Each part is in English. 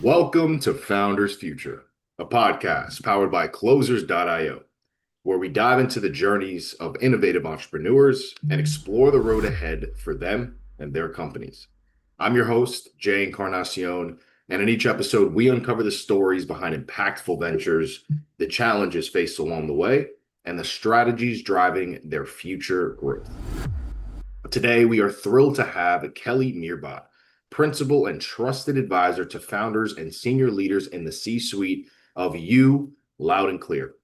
Welcome to Founders Future, a podcast powered by Closers.io, where we dive into the journeys of innovative entrepreneurs and explore the road ahead for them and their companies. I'm your host, Jay Encarnacion, and in each episode, we uncover the stories behind impactful ventures, the challenges faced along the way, and the strategies driving their future growth. Today, we are thrilled to have Kelly Meerbott, principal and trusted advisor to founders and senior leaders in the C-suite of You Loud and Clear.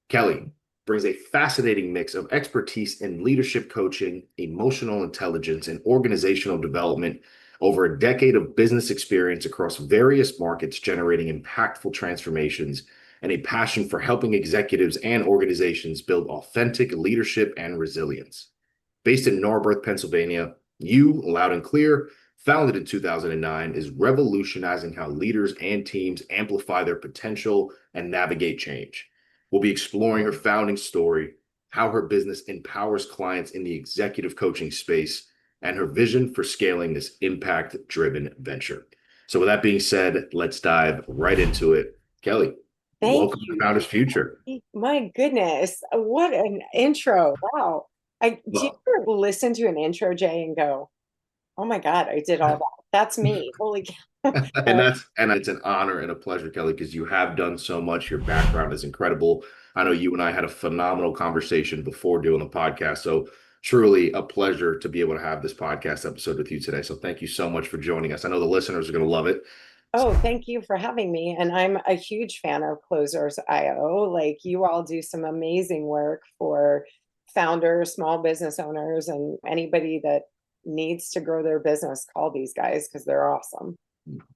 Kelly brings a fascinating mix of expertise in leadership coaching, emotional intelligence, and organizational development, over a decade of business experience across various markets, generating impactful transformations, and a passion for helping executives and organizations build authentic leadership and resilience. Based in Norberth, Pennsylvania, You Loud and Clear, founded in 2009, is revolutionizing how leaders and teams amplify their potential and navigate change. We'll be exploring her founding story, how her business empowers clients in the executive coaching space, and her vision for scaling this impact-driven venture. So with that being said, let's dive right into it. Kelly, Thank welcome to you. Founders Future. My goodness, what an intro. Wow. Do you Well, ever listen to an intro, Jay, and go, oh my God, I did all that. That's me. Holy cow. and it's an honor and a pleasure, Kelly, because you have done so much. Your background is incredible. I know you and I had a phenomenal conversation before doing the podcast. So truly a pleasure to be able to have this podcast episode with you today. So thank you so much for joining us. I know the listeners are going to love it. Oh, thank you for having me. And I'm a huge fan of Closers.io. Like you all do some amazing work for founders, small business owners, and anybody that needs to grow their business. Call these guys because they're awesome.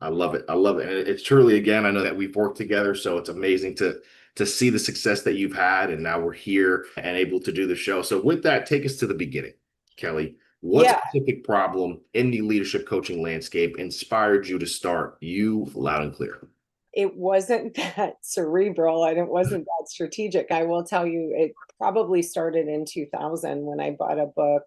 I love it. I love it. And it's truly, again, I know that we've worked together, so it's amazing to see the success that you've had, and now we're here and able to do the show. So with that, take us to the beginning, Kelly. What Yeah. specific problem in the leadership coaching landscape inspired you to start You Loud and Clear? It wasn't that cerebral and it wasn't that strategic. I will tell you, it probably started in 2000 when I bought a book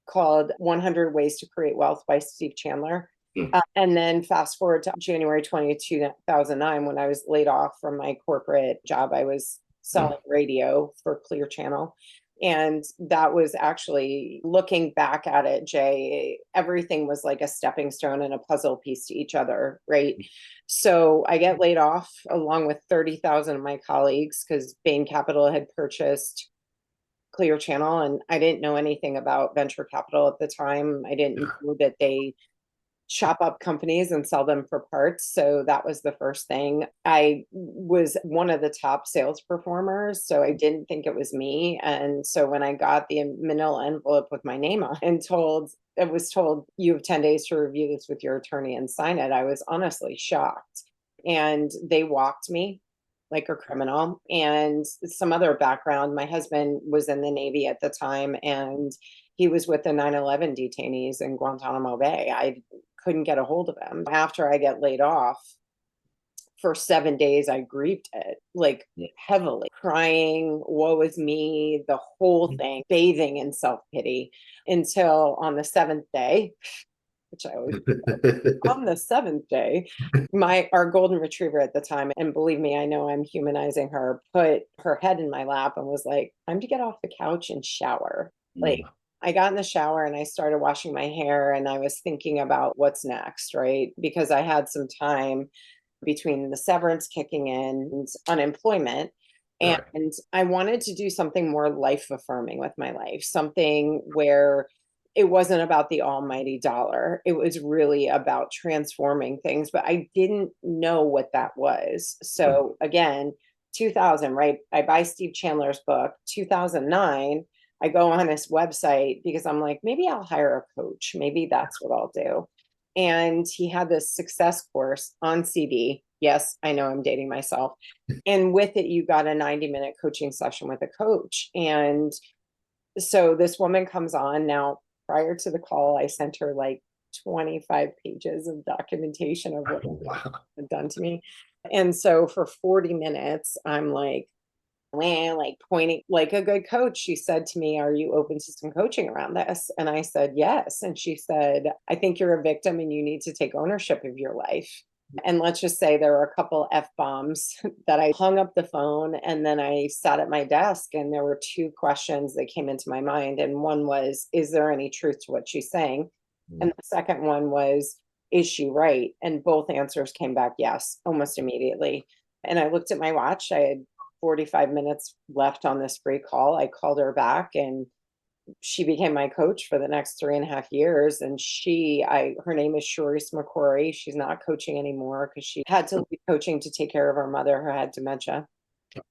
called 100 Ways to Create Wealth by Steve Chandler. Hmm. And then fast forward to January 2009, when I was laid off from my corporate job. I was selling radio for Clear Channel. And that was actually, looking back at it, Jay, everything was like a stepping stone and a puzzle piece to each other, right? So I get laid off along with 30,000 of my colleagues because Bain Capital had purchased Clear Channel, and I didn't know anything about venture capital at the time. I didn't know that they chop up companies and sell them for parts. So that was the first thing. I was one of the top sales performers, so I didn't think it was me. And so when I got the manila envelope with my name on and told you have 10 days to review this with your attorney and sign it, I was honestly shocked. And they walked me like a criminal. And some other background, my husband was in the Navy at the time, and he was with the 9/11 detainees in Guantanamo Bay. I couldn't get a hold of him. After I get laid off, for 7 days, I grieved it like heavily, crying, woe is me, the whole thing, bathing in self pity until on the seventh day, which I always on the seventh day, our golden retriever at the time, and believe me, I know I'm humanizing her, put her head in my lap and was like, time to get off the couch and shower. Like I got in the shower and I started washing my hair, and I was thinking about what's next, right? Because I had some time between the severance kicking in and unemployment. Right. And I wanted to do something more life affirming with my life, something where it wasn't about the almighty dollar. It was really about transforming things, but I didn't know what that was. So again, 2000, right? I buy Steve Chandler's book. 2009, I go on his website because I'm like, maybe I'll hire a coach. Maybe that's what I'll do. And he had this success course on CD. Yes, I know I'm dating myself. And with it, you got a 90-minute coaching session with a coach. And so this woman comes on. Now, prior to the call, I sent her like 25 pages of documentation of what Wow. had done to me. And so for 40 minutes, I'm like, like pointing like a good coach. She said to me, are you open to some coaching around this? And I said, yes. And she said, I think you're a victim and you need to take ownership of your life. And let's just say there were a couple F-bombs that I hung up the phone, and then I sat at my desk and there were two questions that came into my mind. And one was, is there any truth to what she's saying? And the second one was, is she right? And both answers came back yes, almost immediately. And I looked at my watch. I had 45 minutes left on this free call. I called her back, and she became my coach for the next 3.5 years. And her name is Sharice McCory. She's not coaching anymore because she had to leave coaching to take care of her mother who had dementia.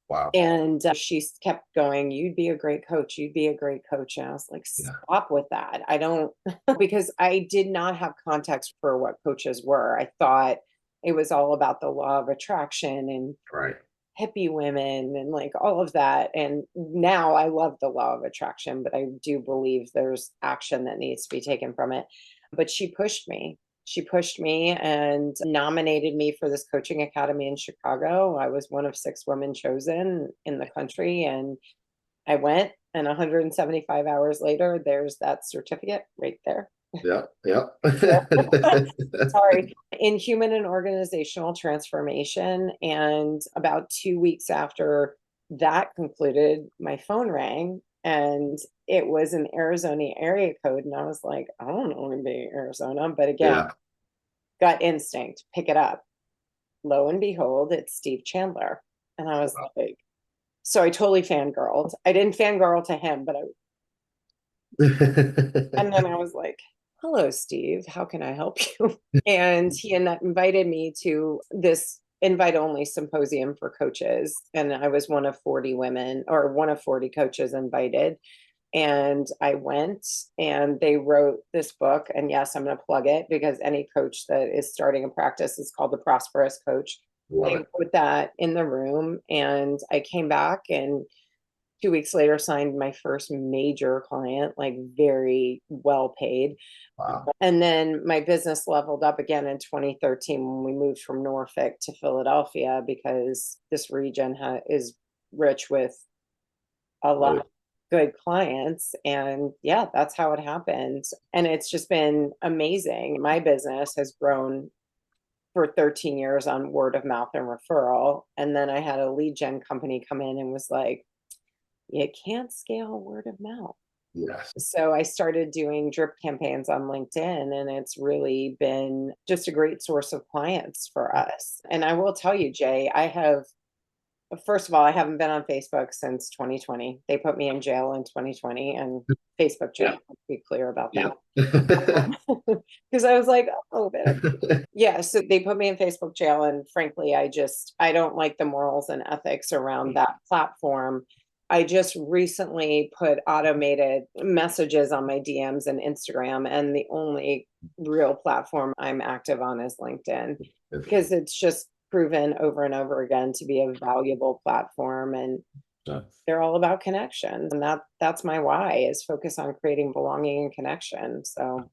Wow. And she kept going, you'd be a great coach. You'd be a great coach. And I was like, stop with that. I don't, because I did not have context for what coaches were. I thought it was all about the law of attraction and Right. hippie women and like all of that. And now I love the law of attraction, but I do believe there's action that needs to be taken from it. But she pushed me. She pushed me and nominated me for this coaching academy in Chicago. I was one of 6 women chosen in the country, and I went, and 175 hours later, there's that certificate right there. Yeah. Yeah. Sorry, in human and organizational transformation. And about 2 weeks after that concluded, my phone rang, and it was an Arizona area code. And I was like, I don't know anybody in Arizona, but again, Yeah. gut instinct, pick it up. Lo and behold, it's Steve Chandler. And I was like, so I totally fangirled. I didn't fangirl to him, but and then I was like, hello, Steve, how can I help you? And he invited me to this invite only symposium for coaches. And I was one of 40 women, or one of 40 coaches invited. And I went, and they wrote this book. And yes, I'm going to plug it because any coach that is starting a practice is called The Prosperous Coach. Love They it. put that in the room, and I came back, and 2 weeks later signed my first major client, like very well paid. Wow. And then my business leveled up again in 2013 when we moved from Norfolk to Philadelphia, because this region is rich with a lot of good clients. And yeah, that's how it happened. And it's just been amazing. My business has grown for 13 years on word of mouth and referral. And then I had a lead gen company come in and was like, you can't scale word of mouth. Yes. So I started doing drip campaigns on LinkedIn, and it's really been just a great source of clients for us. And I will tell you, Jay, first of all, I haven't been on Facebook since 2020. They put me in jail in 2020, and Facebook jail, let's be clear about that. Because I was like, oh, man. Yeah, so they put me in Facebook jail. And frankly, I don't like the morals and ethics around that platform. I just recently put automated messages on my DMs and Instagram, and the only real platform I'm active on is LinkedIn, because it's just proven over and over again to be a valuable platform. And they're all about connection. And that's my why, is focus on creating belonging and connection. So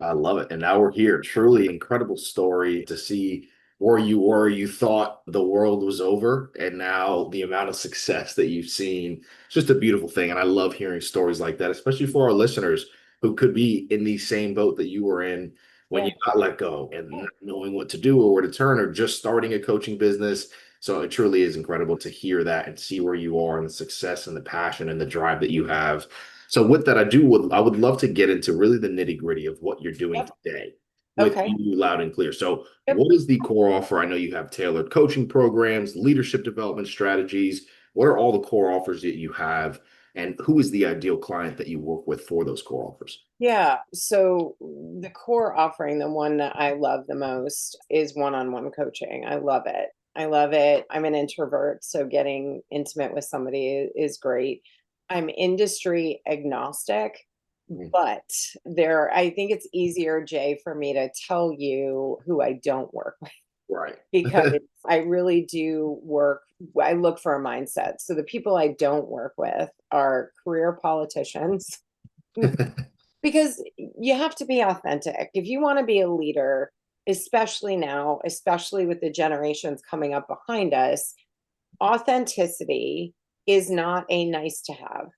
I love it. And now we're here. Truly incredible story to see where you were. You thought the world was over, and now the amount of success that you've seen. It's just a beautiful thing. And I love hearing stories like that, especially for our listeners who could be in the same boat that you were in when you got let go and not knowing what to do or where to turn, or just starting a coaching business. So it truly is incredible to hear that and see where you are and the success and the passion and the drive that you have. So with that, I would love to get into really the nitty gritty of what you're doing today with you loud and clear. So what is the core offer? I know you have tailored coaching programs, leadership development strategies. What are all the core offers that you have, and who is the ideal client that you work with for those core offers? yeah, so the core offering, the one that I love the most, is one-on-one coaching. I love it. I love it. I'm an introvert, so getting intimate with somebody is great. I'm industry agnostic, but I think it's easier, Jay, for me to tell you who I don't work with. Right. Because I really I look for a mindset. So the people I don't work with are career politicians. Because you have to be authentic. If you want to be a leader, especially now, especially with the generations coming up behind us, authenticity is not a nice to have.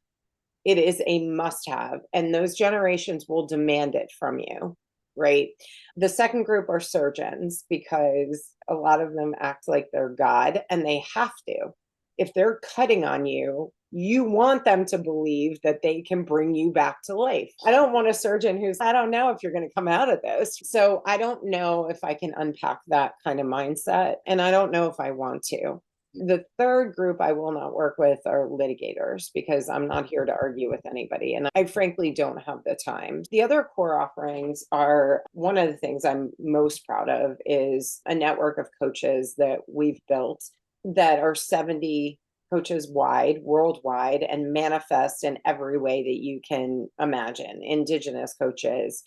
It is a must have. And those generations will demand it from you. right? The second group are surgeons because a lot of them act like they're God and they have to. If they're cutting on you, you want them to believe that they can bring you back to life. I don't want a surgeon who's, I don't know if you're going to come out of this. So I don't know if I can unpack that kind of mindset. And I don't know if I want to. The third group I will not work with are litigators because I'm not here to argue with anybody. And I frankly don't have the time. The other core offerings are one of the things I'm most proud of is a network of coaches that we've built that are 70 coaches wide, worldwide, and manifest in every way that you can imagine. Indigenous coaches,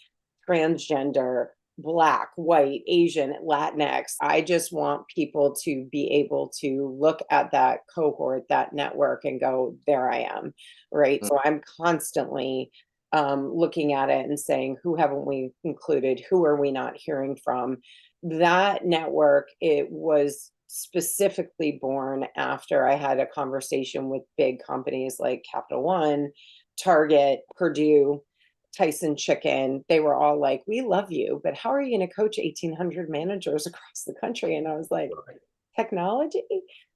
transgender, Black, white, Asian, Latinx. I just want people to be able to look at that cohort, that network, and go, there I am, right? So I'm constantly looking at it and saying, who haven't we included? Who are we not hearing from? That network, it was specifically born after I had a conversation with big companies like Capital One, Target, Purdue, Tyson Chicken. They were all like, we love you, but how are you going to coach 1,800 managers across the country? And I was like, technology?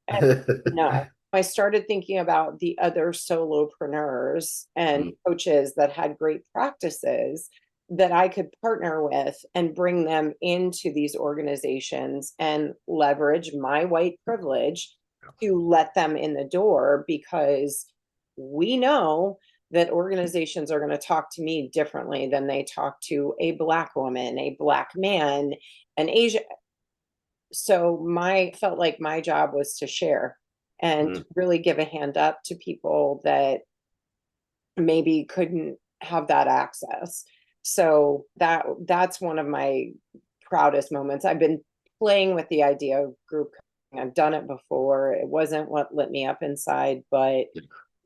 And no. I started thinking about the other solopreneurs and coaches that had great practices that I could partner with and bring them into these organizations and leverage my white privilege to let them in the door, because we know that organizations are going to talk to me differently than they talk to a Black woman, a Black man, an Asian. So felt like my job was to share and really give a hand up to people that maybe couldn't have that access. So that's one of my proudest moments. I've been playing with the idea of group coaching. I've done it before. It wasn't what lit me up inside, but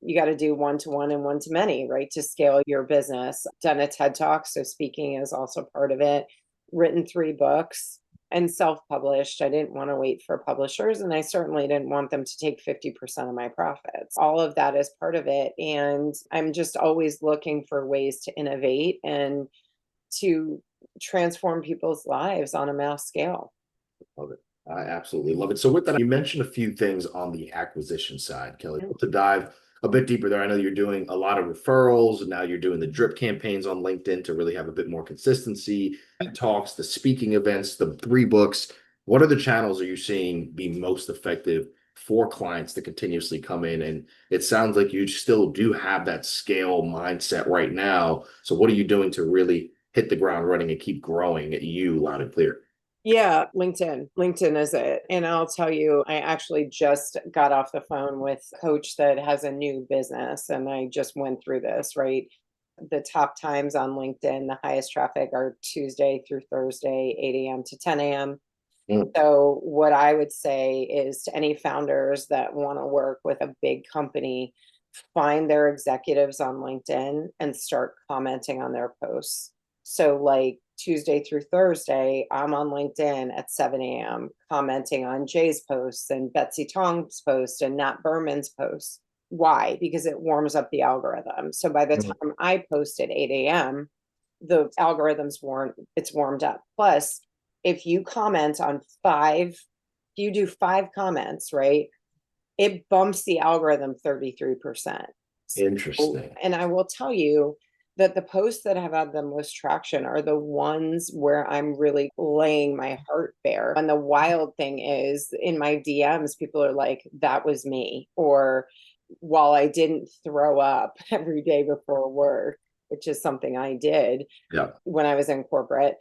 you got to do one-to-one and one-to-many, right? To scale your business. Done a TED Talk, so speaking is also part of it. Written 3 books and self-published. I didn't want to wait for publishers, and I certainly didn't want them to take 50% of my profits. All of that is part of it. And I'm just always looking for ways to innovate and to transform people's lives on a mass scale. Love it. I absolutely love it. So with that, you mentioned a few things on the acquisition side, Kelly. To dive a bit deeper there, I know you're doing a lot of referrals, and now you're doing the drip campaigns on LinkedIn to really have a bit more consistency, talks, the speaking events, the 3 books. What are the channels are you seeing be most effective for clients to continuously come in? And it sounds like you still do have that scale mindset right now. So what are you doing to really hit the ground running and keep growing at you loud and clear? Yeah, LinkedIn. LinkedIn is it. And I'll tell you, I actually just got off the phone with a coach that has a new business, and I just went through this, right? The top times on LinkedIn, the highest traffic are Tuesday through Thursday, 8 a.m. to 10 a.m. So what I would say is to any founders that want to work with a big company, find their executives on LinkedIn and start commenting on their posts. So like Tuesday through Thursday, I'm on LinkedIn at 7 a.m. commenting on Jay's posts and Betsy Tong's posts and Nat Berman's posts. Why? Because it warms up the algorithm. So by the time I post at 8 a.m., the algorithm's warmed up. Plus, if you comment on 5, if you do 5 comments, right, it bumps the algorithm 33%. Interesting. And I will tell you that the posts that have had the most traction are the ones where I'm really laying my heart bare. And the wild thing is, in my DMs, people are like, that was me. Or while I didn't throw up every day before work, which is something I did when I was in corporate,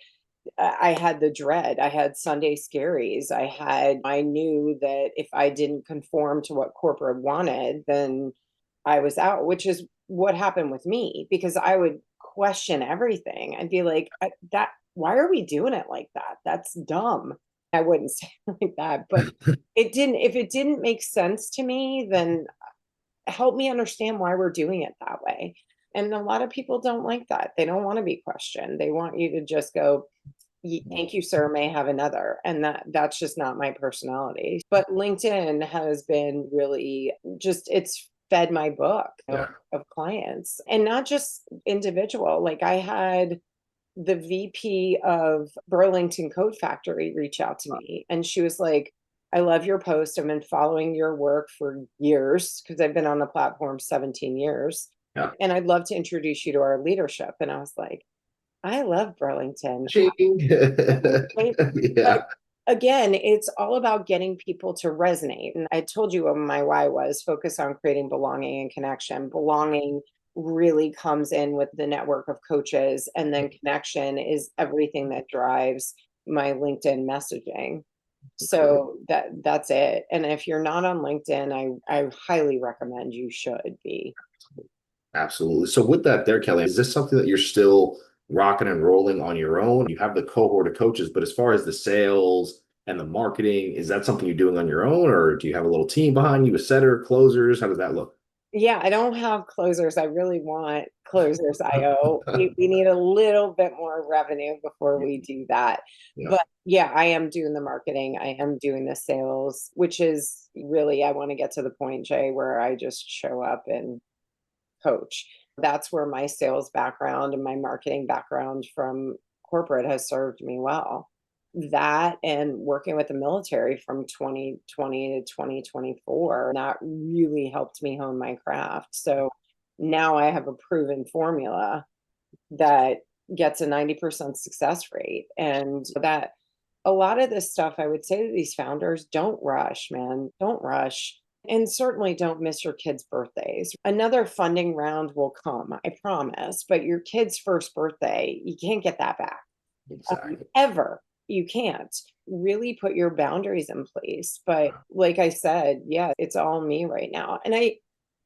I had the dread. I had Sunday scaries. I knew that if I didn't conform to what corporate wanted, then I was out, which is what happened with me, because I would question everything. I'd be like, why are we doing it like that? That's dumb. I wouldn't say it like that, but if it didn't make sense to me, then help me understand why we're doing it that way. And a lot of people don't like that. They don't want to be questioned. They want you to just go, thank you, sir, may have another. And that's just not my personality. But LinkedIn has been really it's fed my book of clients, and not just individual. Like I had the VP of Burlington Coat Factory reached out to me, and she was like, I love your post. I've been following your work for years because I've been on the platform 17 years. Yeah. And I'd love to introduce you to our leadership. And I was like, I love Burlington. Yeah. But again, it's all about getting people to resonate. And I told you what my why was: focus on creating belonging and connection. Belonging really comes in with the network of coaches, and then connection is everything that drives my LinkedIn messaging. So that's it. And if you're not on LinkedIn, I highly recommend you should be. Absolutely. So with that there, Kelly, is this something that you're still rocking and rolling on your own? You have the cohort of coaches, but as far as the sales and the marketing, is that something you're doing on your own, or do you have a little team behind you, a setter, closers? How does that look? Yeah, I don't have closers. I really want closers, IO. We need a little bit more revenue before we do that. Yeah. But yeah, I am doing the marketing. I am doing the sales, which is really, I want to get to the point, Jay, where I just show up and coach. That's where my sales background and my marketing background from corporate has served me well. That and working with the military from 2020 to 2024, that really helped me hone my craft. So now I have a proven formula that gets a 90% success rate. And that a lot of this stuff, I would say to these founders, don't rush, man. Don't rush. And certainly don't miss your kids' birthdays. Another funding round will come, I promise. But your kid's first birthday, you can't get that back. Exactly. Ever. You can't. Really put your boundaries in place. But like I said, yeah, it's all me right now. And I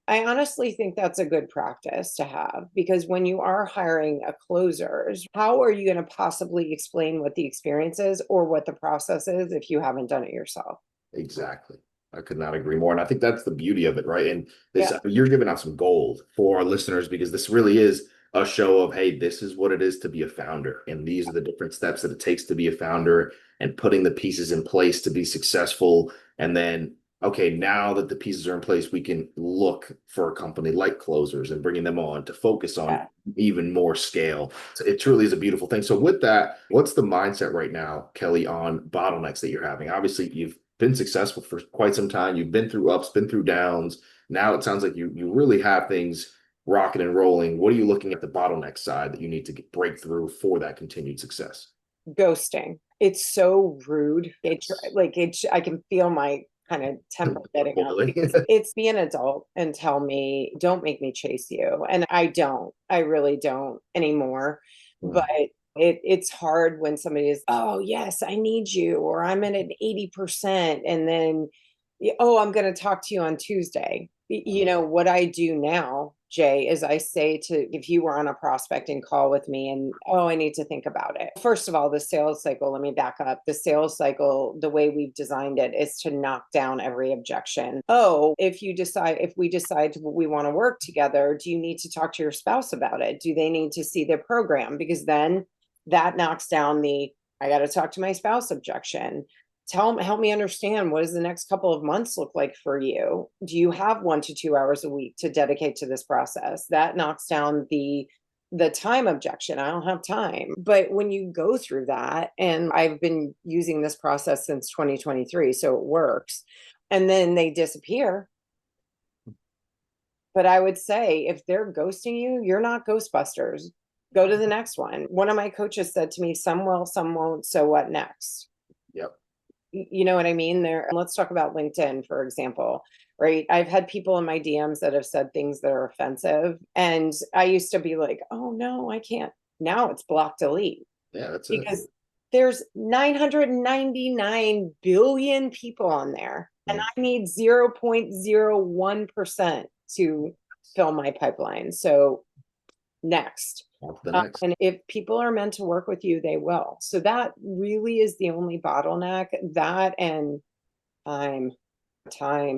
honestly think that's a good practice to have, because when you are hiring a closers, how are you going to possibly explain what the experience is or what the process is if you haven't done it yourself? Exactly. I could not agree more. And I think that's the beauty of it, right? And this, Yeah. you're giving out some gold for our listeners, because this really is a show of, hey, this is what it is to be a founder. And these are the different steps that it takes to be a founder, and putting the pieces in place to be successful. And then, okay, now that the pieces are in place, we can look for a company like Closers and bringing them on to focus on even more scale. So it truly is a beautiful thing. So with that, what's the mindset right now, Kelly, on bottlenecks that you're having? Obviously, you've been successful for quite some time. You've been through ups, been through downs. Now it sounds like you really have things rocking and rolling. What are you looking at the bottleneck side that you need to break through for that continued success? Ghosting. It's so rude. I can feel my kind of temper getting up. It's be an adult and tell me, don't make me chase you. And I really don't anymore. But it's hard when somebody is, oh yes, I need you, or I'm at an 80%. And then, oh, I'm going to talk to you on Tuesday. What I do now, Jay, is I say if you were on a prospecting call with me and, oh, I need to think about it. First of all, the sales cycle, let me back up. The sales cycle, the way we've designed it, is to knock down every objection. Oh, if we decide we want to work together, do you need to talk to your spouse about it? Do they need to see the program? Because then that knocks down I got to talk to my spouse objection. Help me understand, what does the next couple of months look like for you? Do you have 1 to 2 hours a week to dedicate to this process? That knocks down the time objection. I don't have time. But when you go through that, and I've been using this process since 2023, so it works, and then they disappear. But I would say, if they're ghosting you, you're not Ghostbusters. Go to the next one. One of my coaches said to me, some will, some won't. So what next? Yep. You know what I mean? Let's talk about LinkedIn, for example, right? I've had people in my DMs that have said things that are offensive. And I used to be like, oh no, I can't. Now it's block delete. Yeah, that's because there's 999 billion people on there, and I need 0.01% to fill my pipeline. So next. And if people are meant to work with you, they will. So that really is the only bottleneck. That and time.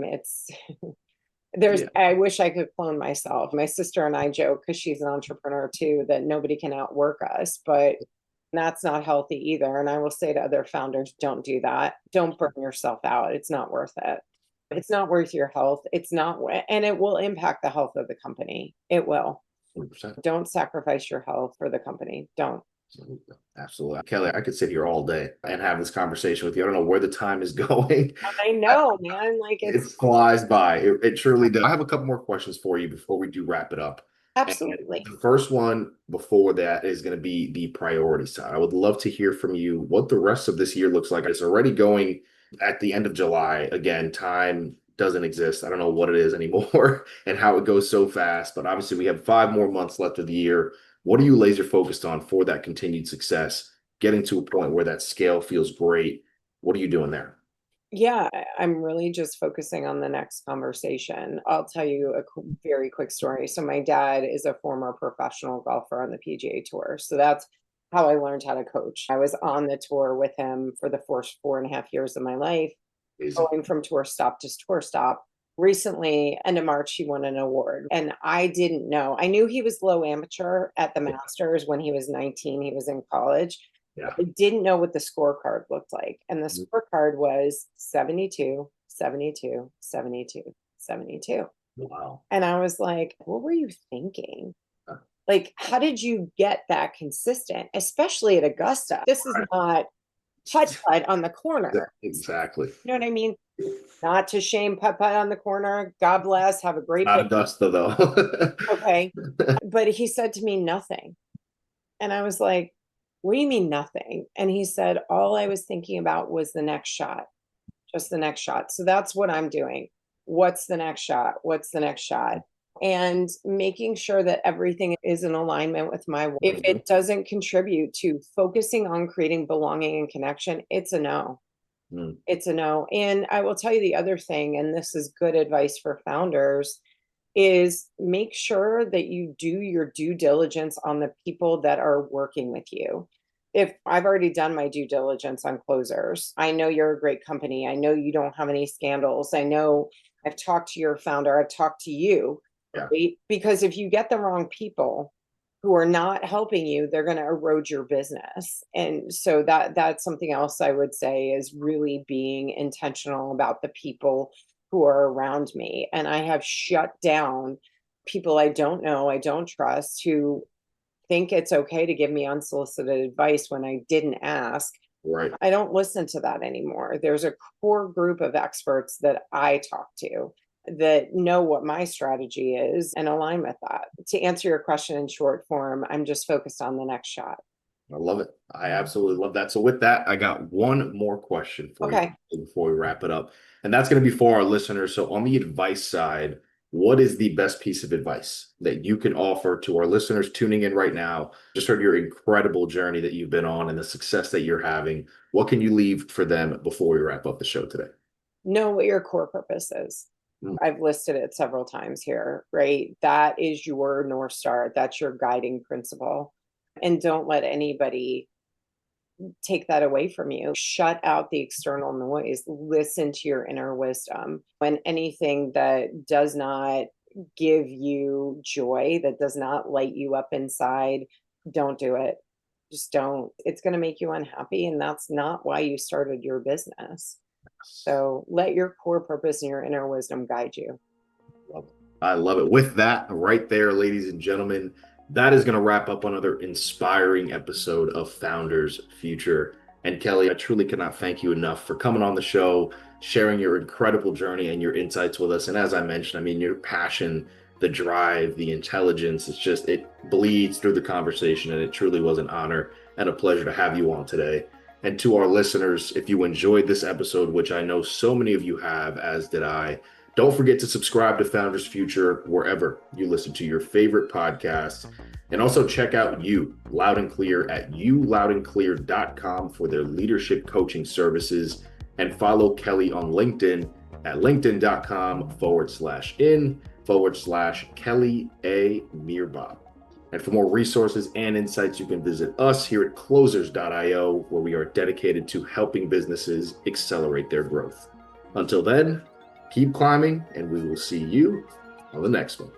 It's I wish I could clone myself. My sister and I joke, because she's an entrepreneur too, that nobody can outwork us, but that's not healthy either. And I will say to other founders, don't do that. Don't burn yourself out. It's not worth it. It's not worth your health. It's not, and it will impact the health of the company. It will. 100%. Don't sacrifice your health for the company. Don't. Absolutely. Absolutely. Kelly, I could sit here all day and have this conversation with you. I don't know where the time is going. I know, man. Like It it's flies by. It truly does. I have a couple more questions for you before we do wrap it up. And absolutely. the first one before that is going to be the priority side. I would love to hear from you what the rest of this year looks like. It's already going at the end of July. Again, time doesn't exist. I don't know what it is anymore and how it goes so fast. But obviously, we have 5 more months left of the year. What are you laser focused on for that continued success? Getting to a point where that scale feels great. What are you doing there? Yeah, I'm really just focusing on the next conversation. I'll tell you a very quick story. So, my dad is a former professional golfer on the PGA Tour. So, that's how I learned how to coach. I was on the tour with him for the first 4.5 years of my life, Amazing. going from tour stop to tour stop. Recently, end of March, he won an award. And I didn't know. I knew he was low amateur at the Masters when he was 19. He was in college. Yeah. I didn't know what the scorecard looked like. And the Mhm. scorecard was 72, 72, 72, 72. Wow. And I was like, what were you thinking? Uh, Like, how did you get that consistent, especially at Augusta? This is not putt on the corner. Exactly. You know what I mean? Not to shame putt on the corner. God bless. Have a great Not day. Augusta, though. Okay. But he said to me, nothing. And I was like, what do you mean nothing? And he said, all I was thinking about was the next shot, just the next shot. So that's what I'm doing. What's the next shot? What's the next shot? And making sure that everything is in alignment with my, if it doesn't contribute to focusing on creating belonging and connection, it's a no. Mm. It's a no. And I will tell you the other thing, and this is good advice for founders, is make sure that you do your due diligence on the people that are working with you. If I've already done my due diligence on closers, I know you're a great company. I know you don't have any scandals. I know I've talked to your founder, I've talked to you, Yeah. right? Because if you get the wrong people who are not helping you, they're going to erode your business. And so that's something else I would say is really being intentional about the people who are around me. And I have shut down people I don't know, I don't trust, who think it's okay to give me unsolicited advice when I didn't ask. Right. I don't listen to that anymore. There's a core group of experts that I talk to that know what my strategy is and align with that. To answer your question in short form, I'm just focused on the next shot. I love it. I absolutely love that. So with that, I got one more question for you Okay. before we wrap it up. And that's going to be for our listeners. So on the advice side, what is the best piece of advice that you can offer to our listeners tuning in right now? Just heard your incredible journey that you've been on and the success that you're having. What can you leave for them before we wrap up the show today? Know what your core purpose is. I've listed it several times here, right? That is your North Star. That's your guiding principle. And don't let anybody take that away from you. Shut out the external noise. Listen to your inner wisdom. When anything that does not give you joy, that does not light you up inside, don't do it. Just don't. It's going to make you unhappy. And that's not why you started your business. So let your core purpose and your inner wisdom guide you. Love it. I love it. With that, right there, ladies and gentlemen, that is going to wrap up another inspiring episode of Founders Future. And Kelly, I truly cannot thank you enough for coming on the show, sharing your incredible journey and your insights with us. And as I mentioned, I mean, your passion, the drive, the intelligence, it's just, it bleeds through the conversation. And it truly was an honor and a pleasure to have you on today. And to our listeners, if you enjoyed this episode, which I know so many of you have, as did I, don't forget to subscribe to Founders Future wherever you listen to your favorite podcasts. And also check out You, Loud and Clear, at youloudandclear.com for their leadership coaching services. And follow Kelly on LinkedIn at linkedin.com/in/Kelly A. Meerbott. And for more resources and insights, you can visit us here at closers.io, where we are dedicated to helping businesses accelerate their growth. Until then, keep climbing, and we will see you on the next one.